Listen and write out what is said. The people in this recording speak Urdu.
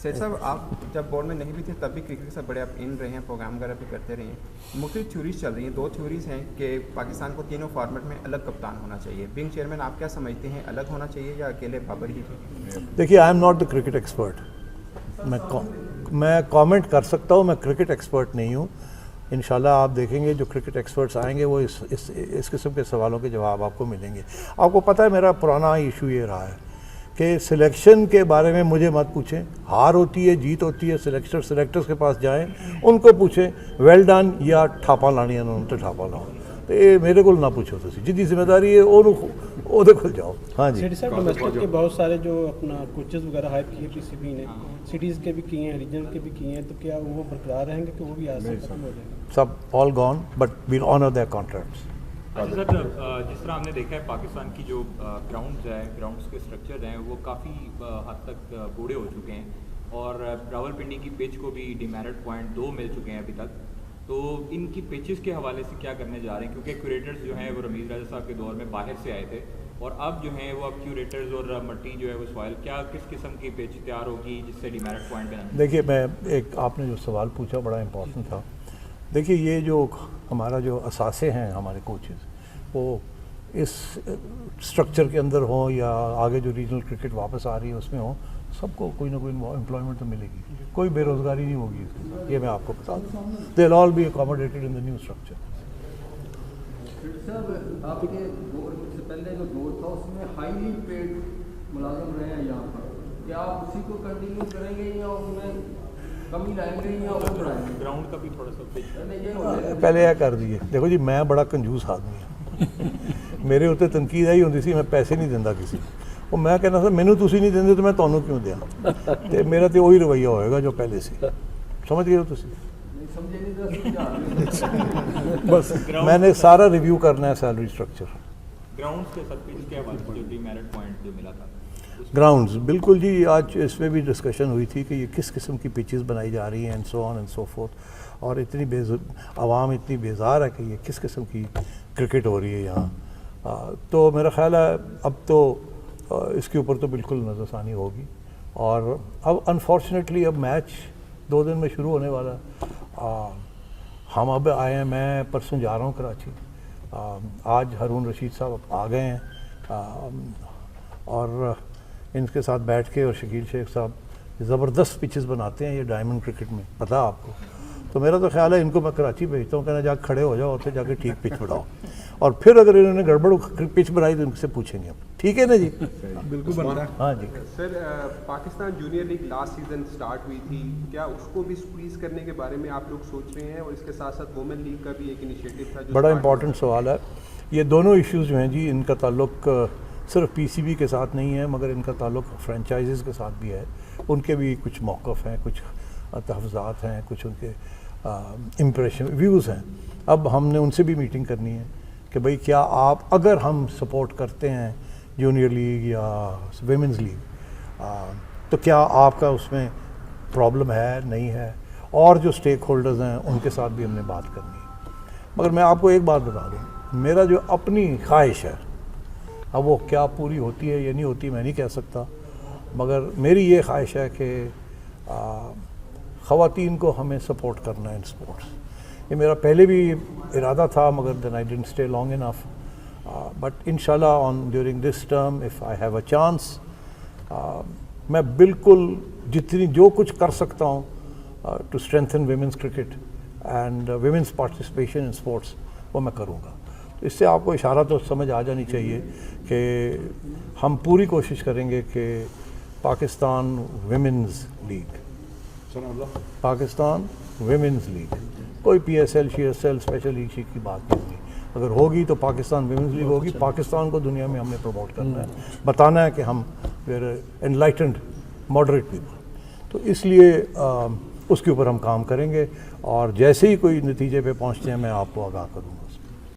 سیٹ صاحب آپ جب بورڈ میں نہیں بھی تھے تب بھی کرکٹ کے ساتھ بڑے آپ ان رہے ہیں، پروگرام وغیرہ بھی کرتے رہے ہیں. مختلف تھیوریز چل رہی ہیں، 2 تھیوریز ہیں کہ پاکستان کو تینوں فارمیٹ میں الگ کپتان ہونا چاہیے. بنگ چیئرمین آپ کیا سمجھتے ہیں، الگ ہونا چاہیے یا اکیلے بابر ہی؟ دیکھیے I am not the cricket expert. میں کامنٹ کر سکتا ہوں، میں کرکٹ ایکسپرٹ نہیں ہوں. انشاءاللہ آپ دیکھیں گے جو کرکٹ ایکسپرٹس آئیں گے وہ اس قسم کے سوالوں کے جواب آپ کو ملیں گے. آپ کو پتہ ہے میرا پرانا ایشو یہ رہا ہے کہ سلیکشن کے بارے میں مجھے مت پوچھیں. ہار ہوتی ہے، جیت ہوتی ہے، سلیکٹرز کے پاس جائیں، ان کو پوچھیں ویل ڈن یا ٹھاپا لانی انہوں تو ٹھاپا لاؤ. تو یہ میرے کو نہ پوچھو تو جتنی ذمہ داری ہے وہ کھل جاؤ. ہاں جی صاحب ڈومیسٹک کے بہت سارے جو اپنا کوچز وغیرہ ہائپ کیے پی سی بی نے، سٹیز کے بھی کیے ہیں، ریجنل کے بھی کیے ہیں، تو کیا وہ برقرار رہیں گے کہ وہ بھی آج سے ختم ہو جائیں گے؟ سب all gone but well honour their contracts. اچھا سر، جس طرح ہم نے دیکھا ہے پاکستان کی جو گراؤنڈس کے اسٹرکچر ہیں وہ کافی حد تک بوڑھے ہو چکے ہیں، اور راول پنڈی کی پچ کو بھی ڈیمیرٹ پوائنٹ 2 مل چکے ہیں ابھی تک. تو ان کی پچز کے حوالے سے کیا کرنے جا رہے ہیں؟ کیونکہ کیوریٹرز جو ہیں وہ رمیز راجہ صاحب کے دور میں باہر سے آئے تھے، اور اب جو ہیں وہ کیوریٹرز اور مٹی جو ہے وہ سوائل، کیا کس قسم کی پچ تیار ہوگی جس سے ڈیمیرٹ پوائنٹ بنا؟ دیکھیے میں آپ نے جو سوال پوچھا بڑا امپورٹنٹ تھا. دیکھیے یہ جو ہمارا جو اثاثے ہیں ہمارے کوچز وہ اس اسٹرکچر کے اندر ہوں یا آگے جو ریجنل کرکٹ واپس آ رہی ہے اس میں ہوں، سب کو کوئی نہ کوئی امپلائمنٹ تو ملے گی، کوئی بے روزگاری نہیں ہوگی اس کے ساتھ. یہ میں آپ کو بتا دوں. They will all be accommodated in the new structure. صاحب آپ کے دور سے پہلے جو دور تھا اس میں ہائیلی پیڈ ملازم رہے ہیں یہاں پر، کیا آپ اسی کو کنٹینیو کریں گے یا ان میں کمی لائیں گے یا وہ بڑھائیں گے؟ گراؤنڈ کا بھی تھوڑا سا پہلے یہ کر دیے. دیکھو جی میں بڑا کنجوس آدمی ہوں. میرے اتنے تنقید آئی ہوتی سی میں پیسے نہیں دینا کسی کو. میں کہنا سر مینو تسی نہیں دیندے تو میں تانوں کیوں دیا؟ تے میرا تو وہی رویہ ہوئے گا جو پہلے سے. سمجھ گئے ہو تسی؟ بس میں نے سارا ریویو کرنا ہے سیلری اسٹرکچر. گراؤنڈس کے ساتھ پچ کے حوالے سے جو ڈیمیرٹ پوائنٹ جو ملا تھا گراؤنڈز بالکل جی. آج اس میں بھی ڈسکشن ہوئی تھی کہ یہ کس قسم کی پچز بنائی جا رہی ہیں and so on and so forth, اور اتنی عوام اتنی بیزار ہے کہ یہ کس قسم کی کرکٹ ہو رہی ہے یہاں. تو میرا خیال ہے اب تو اس کے اوپر تو بالکل نظر ثانی ہوگی. اور اب انفارچونیٹلی اب میچ 2 دن میں شروع ہونے والا ہے. ہم اب آئے ہیں، میں پرسوں جا رہا ہوں کراچی. آج ہارون رشید صاحب آ گئے ہیں اور ان کے ساتھ بیٹھ کے، اور شکیل شیخ صاحب زبردست پچز بناتے ہیں یہ ڈائمنڈ کرکٹ میں، پتہ ہے آپ کو. تو میرا تو خیال ہے ان کو میں کراچی بھیجتا ہوں، کہنا جا کے کھڑے ہو جاؤ اور پھر جا کے ٹھیک پچ بناؤ، اور پھر اگر انہوں نے گڑبڑ پچ بنائی تو ان سے پوچھیں گے. ٹھیک ہے نا جی؟ بالکل بنتا ہے. ہاں جی sir Pakistan junior league last season start ہوئی تھی، کیا اس کو بھی اسکویز کرنے کے بارے میں آپ لوگ سوچ رہے ہیں؟ اور اس کے ساتھ ساتھ وومن لیگ کا بھی ایک انیشیٹو تھا. بڑا امپورٹنٹ سوال ہے. یہ دونوں ایشوز جو ہیں جی ان کا تعلق صرف پی سی بی کے ساتھ نہیں ہے، مگر ان کا تعلق فرینچائزز کے ساتھ بھی ہے. ان کے بھی کچھ موقف ہیں، کچھ تحفظات ہیں، کچھ ان کے امپریشن ویوز ہیں. اب ہم نے ان سے بھی میٹنگ کرنی ہے کہ بھئی کیا آپ، اگر ہم سپورٹ کرتے ہیں جونیئر لیگ یا ویمنز لیگ، تو کیا آپ کا اس میں پرابلم ہے نہیں ہے، اور جو سٹیک ہولڈرز ہیں ان کے ساتھ بھی ہم نے بات کرنی ہے. مگر میں آپ کو ایک بات بتا دوں، میرا جو اپنی خواہش ہے، اب وہ کیا پوری ہوتی ہے یا نہیں ہوتی میں نہیں کہہ سکتا، مگر میری یہ خواہش ہے کہ خواتین کو ہمیں سپورٹ کرنا ہے ان سپورٹس. یہ میرا پہلے بھی ارادہ تھا، مگر then I didn't stay long enough. But انشاءاللہ during this term if I have a chance, میں بالکل جو کچھ کر سکتا ہوں to strengthen women's cricket and women's participation in sports وہ میں کروں گا. اس سے آپ کو اشارہ تو سمجھ آ جانی چاہیے کہ ہم پوری کوشش کریں گے کہ Pakistan women's league, Pakistan women's league, کوئی پی ایس ایل، شی ایس ایل، اسپیشل لیگ کی بات نہیں ہوگی. اگر ہوگی تو پاکستان ویمنز لیگ ہوگی. پاکستان کو دنیا میں ہم نے پروموٹ کرنا ہے، بتانا ہے کہ ہم انلائٹنڈ ماڈریٹ پیپل. تو اس لیے اس کے اوپر ہم کام کریں گے، اور جیسے ہی کوئی نتیجے پہ پہنچتے ہیں میں آپ کو آگاہ کروں گا.